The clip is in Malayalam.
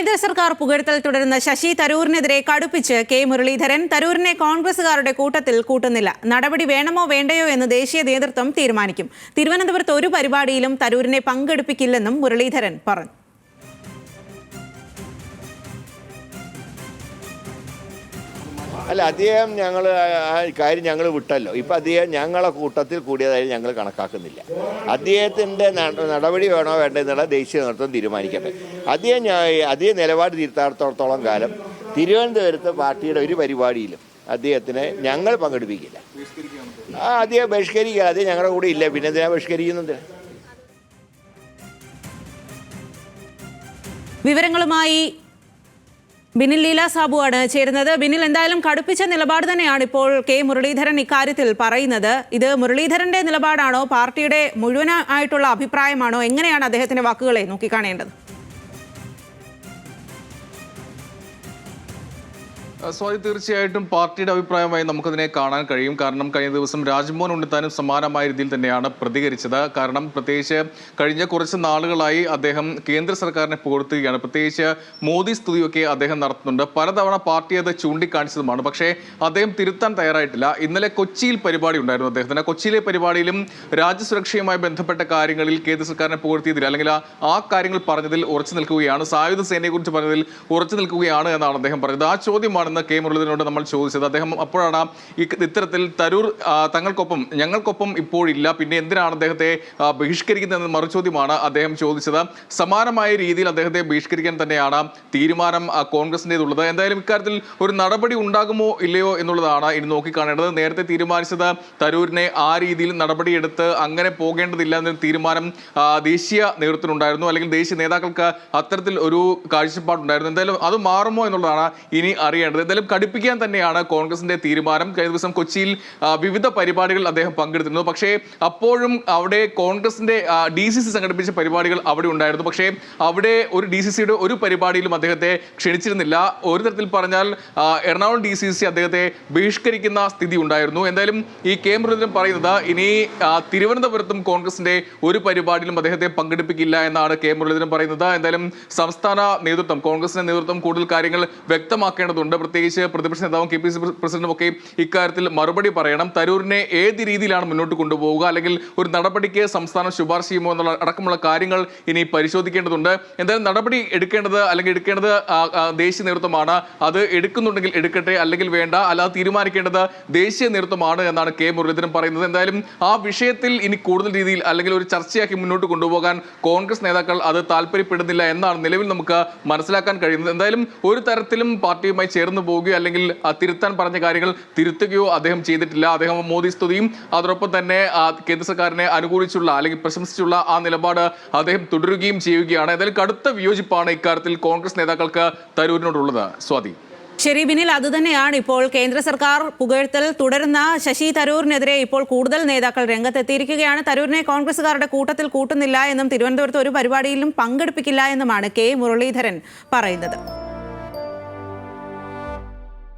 കേന്ദ്ര സർക്കാർ പുകഴ്ത്തൽ തുടരുന്ന ശശി തരൂരിനെതിരെ കടുപ്പിച്ച് കെ മുരളീധരൻ. തരൂരിനെ കോൺഗ്രസുകാരുടെ കൂട്ടത്തിൽ കൂട്ടുന്നില്ല. നടപടി വേണമോ വേണ്ടയോ എന്ന് ദേശീയ നേതൃത്വം തീരുമാനിക്കും. തിരുവനന്തപുരത്ത് ഒരു പരിപാടിയിലും തരൂരിനെ പങ്കെടുപ്പിക്കില്ലെന്നും മുരളീധരൻ പറഞ്ഞു. അല്ല, അദ്ദേഹം ഞങ്ങൾ വിട്ടല്ലോ. ഇപ്പം അദ്ദേഹം ഞങ്ങളെ കൂട്ടത്തിൽ കൂടിയതായി ഞങ്ങൾ കണക്കാക്കുന്നില്ല. അദ്ദേഹത്തിൻ്റെ നടപടി വേണോ വേണ്ടോ എന്നുള്ള ദേശീയ നേതൃത്വം തീരുമാനിക്കട്ടെ. അദ്ദേഹം നിലപാട് തിരുത്താത്തോളം കാലം തിരുവനന്തപുരത്ത് പാർട്ടിയുടെ ഒരു പരിപാടിയിലും അദ്ദേഹത്തിനെ ഞങ്ങൾ പങ്കെടുപ്പിക്കില്ല. അദ്ദേഹം ബഹിഷ്കരിക്കുക. അദ്ദേഹം ഞങ്ങളുടെ കൂടെ ഇല്ല, പിന്നെ എന്തിനാ ബഹിഷ്കരിക്കുന്നത്? വിവരങ്ങളുമായി ബിനിൽ ലീല സാബു ആണ് ചേരുന്നത്. ബിനിൽ, എന്തായാലും കടുപ്പിച്ച നിലപാട് തന്നെയാണ് ഇപ്പോൾ കെ മുരളീധരൻ ഇക്കാര്യത്തിൽ പറയുന്നത്. ഇത് മുരളീധരന്റെ നിലപാടാണോ, പാർട്ടിയുടെ മുഴുവനായിട്ടുള്ള അഭിപ്രായമാണോ? എങ്ങനെയാണ് അദ്ദേഹത്തിന്റെ വാക്കുകളെ നോക്കിക്കാണേണ്ടത്? സ്വാതി, തീർച്ചയായിട്ടും പാർട്ടിയുടെ അഭിപ്രായമായി നമുക്കതിനെ കാണാൻ കഴിയും. കാരണം കഴിഞ്ഞ ദിവസം രാജ്മോഹൻ ഉണ്ണിത്താനും സമാനമായ രീതിയിൽ തന്നെയാണ് പ്രതികരിച്ചത്. കാരണം പ്രത്യേകിച്ച് കഴിഞ്ഞ കുറച്ച് നാളുകളായി അദ്ദേഹം കേന്ദ്ര സർക്കാരിനെ പുകഴ്ത്തുകയാണ്. പ്രത്യേകിച്ച് മോദി സ്തുതിയൊക്കെ അദ്ദേഹം നടത്തുന്നുണ്ട്. പലതവണ പാർട്ടി അത് ചൂണ്ടിക്കാണിച്ചതുമാണ്. പക്ഷേ അദ്ദേഹം തിരുത്താൻ തയ്യാറായിട്ടില്ല. ഇന്നലെ കൊച്ചിയിൽ പരിപാടി ഉണ്ടായിരുന്നു അദ്ദേഹത്തിന്. കൊച്ചിയിലെ പരിപാടിയിലും രാജ്യസുരക്ഷയുമായി ബന്ധപ്പെട്ട കാര്യങ്ങളിൽ കേന്ദ്ര സർക്കാരിനെ പുകഴ്ത്തിയതിൽ അല്ലെങ്കിൽ ആ കാര്യങ്ങൾ പറഞ്ഞതിൽ ഉറച്ചു നിൽക്കുകയാണ്. സായുധ സേനയെക്കുറിച്ച് പറഞ്ഞതിൽ ഉറച്ചു നിൽക്കുകയാണ് എന്നാണ് അദ്ദേഹം പറഞ്ഞത്. ആ ചോദ്യമാണ് കെ മുരളീധരനോട് നമ്മൾ ചോദിച്ചത്. അദ്ദേഹം അപ്പോഴാണ് ഇത്തരത്തിൽ തരൂർ ഞങ്ങൾക്കൊപ്പം ഇപ്പോഴില്ല, പിന്നെ എന്തിനാണ് അദ്ദേഹത്തെ ബഹിഷ്കരിക്കുന്നതെന്ന് മറുചോദ്യമാണ് അദ്ദേഹം ചോദിച്ചത്. സമാനമായ രീതിയിൽ അദ്ദേഹത്തെ ബഹിഷ്കരിക്കാൻ തന്നെയാണ് തീരുമാനം കോൺഗ്രസിൻ്റെതുള്ളത്. എന്തായാലും ഇക്കാര്യത്തിൽ ഒരു നടപടി ഉണ്ടാകുമോ ഇല്ലയോ എന്നുള്ളതാണ് ഇനി നോക്കിക്കാണേണ്ടത്. നേരത്തെ തീരുമാനിച്ചത് തരൂരിനെ ആ രീതിയിൽ നടപടിയെടുത്ത് അങ്ങനെ പോകേണ്ടതില്ല എന്നൊരു തീരുമാനം ദേശീയ നേതൃത്വത്തിനുണ്ടായിരുന്നു, അല്ലെങ്കിൽ ദേശീയ നേതാക്കൾക്ക് അത്തരത്തിൽ ഒരു കാഴ്ചപ്പാടുണ്ടായിരുന്നു. എന്തായാലും അത് മാറുമോ എന്നുള്ളതാണ് ഇനി അറിയേണ്ടത്. എന്തായാലും കടുപ്പിക്കാൻ തന്നെയാണ് കോൺഗ്രസിന്റെ തീരുമാനം. കഴിഞ്ഞ ദിവസം കൊച്ചിയിൽ വിവിധ പരിപാടികൾ അദ്ദേഹം പങ്കെടുത്തിരുന്നു. പക്ഷേ അപ്പോഴും അവിടെ കോൺഗ്രസിന്റെ DCC സംഘടിപ്പിച്ച പരിപാടികൾ അവിടെ ഉണ്ടായിരുന്നു. പക്ഷേ അവിടെ ഒരു DCCയുടെ ഒരു പരിപാടിയിലും അദ്ദേഹത്തെ ക്ഷണിച്ചിരുന്നില്ല. ഒരു തരത്തിൽ പറഞ്ഞാൽ എറണാകുളം DCC അദ്ദേഹത്തെ ബഹിഷ്കരിക്കുന്ന സ്ഥിതി ഉണ്ടായിരുന്നു. എന്തായാലും ഈ കെ മുരളീധരൻ പറയുന്നത് ഇനി തിരുവനന്തപുരത്തും കോൺഗ്രസിന്റെ ഒരു പരിപാടിയിലും അദ്ദേഹത്തെ പങ്കെടുപ്പിക്കില്ല എന്നാണ് കെ മുരളീധരൻ പറയുന്നത്. എന്തായാലും സംസ്ഥാന നേതൃത്വം, കോൺഗ്രസിന്റെ നേതൃത്വം കൂടുതൽ കാര്യങ്ങൾ വ്യക്തമാക്കേണ്ടതുണ്ട്. പ്രത്യേകിച്ച് പ്രതിപക്ഷ നേതാവും KPCC പ്രസിഡന്റും ഒക്കെ ഇക്കാര്യത്തിൽ മറുപടി പറയണം. തരൂരിനെ ഏത് രീതിയിലാണ് മുന്നോട്ട് കൊണ്ടുപോവുക, അല്ലെങ്കിൽ ഒരു നടപടിക്ക് സംസ്ഥാനം ശുപാർശ ചെയ്യുമോ എന്നുള്ള അടക്കമുള്ള കാര്യങ്ങൾ ഇനി പരിശോധിക്കേണ്ടതുണ്ട്. എന്തായാലും നടപടി എടുക്കേണ്ടത് ദേശീയ നേതൃത്വമാണ്. അത് എടുക്കുന്നുണ്ടെങ്കിൽ എടുക്കട്ടെ, അല്ലെങ്കിൽ വേണ്ട, അല്ലാതെ തീരുമാനിക്കേണ്ടത് ദേശീയ നേതൃത്വമാണ് എന്നാണ് കെ മുരളീധരൻ പറയുന്നത്. എന്തായാലും ആ വിഷയത്തിൽ ഇനി കൂടുതൽ രീതിയിൽ അല്ലെങ്കിൽ ഒരു ചർച്ചയാക്കി മുന്നോട്ട് കൊണ്ടുപോകാൻ കോൺഗ്രസ് നേതാക്കൾ അത് താല്പര്യപ്പെടുന്നില്ല എന്നാണ് നിലവിൽ നമുക്ക് മനസ്സിലാക്കാൻ കഴിയുന്നത്. എന്തായാലും ഒരു തരത്തിലും പാർട്ടിയുമായി ചേർന്ന് പോവുകയോ അല്ലെങ്കിൽ തിരുത്താൻ പറഞ്ഞ കാര്യങ്ങൾ തിരുത്തുകയോ അദ്ദേഹം ചെയ്തിട്ടില്ല. അദ്ദേഹം മോദി സ്തുതിയും അതോടൊപ്പം തന്നെ കേന്ദ്ര സർക്കാരിനെ അനുകൂലിച്ചുള്ള അല്ലെങ്കിൽ പ്രശംസിച്ചുള്ള ആ നിലപാട് അദ്ദേഹം തുടരുകയും ചെയ്യുകയാണ്. എന്തായാലും കടുത്ത വിയോജിപ്പാണ് ഇക്കാര്യത്തിൽ കോൺഗ്രസ് നേതാക്കൾക്ക് തരൂരിനോടുള്ളത്. സ്വാതി. ശരി ബിനിൽ, അതുതന്നെയാണ് ഇപ്പോൾ കേന്ദ്ര സർക്കാർ പുകഴ്ത്തൽ തുടരുന്ന ശശി തരൂരിനെതിരെ ഇപ്പോൾ കൂടുതൽ നേതാക്കൾ രംഗത്തെത്തിയിരിക്കുകയാണ്. തരൂരിനെ കോൺഗ്രസുകാരുടെ കൂട്ടത്തിൽ കൂട്ടുന്നില്ല എന്നും തിരുവനന്തപുരത്ത് ഒരു പരിപാടിയിലും പങ്കെടുപ്പിക്കില്ല എന്നുമാണ് കെ മുരളീധരൻ പറയുന്നത്.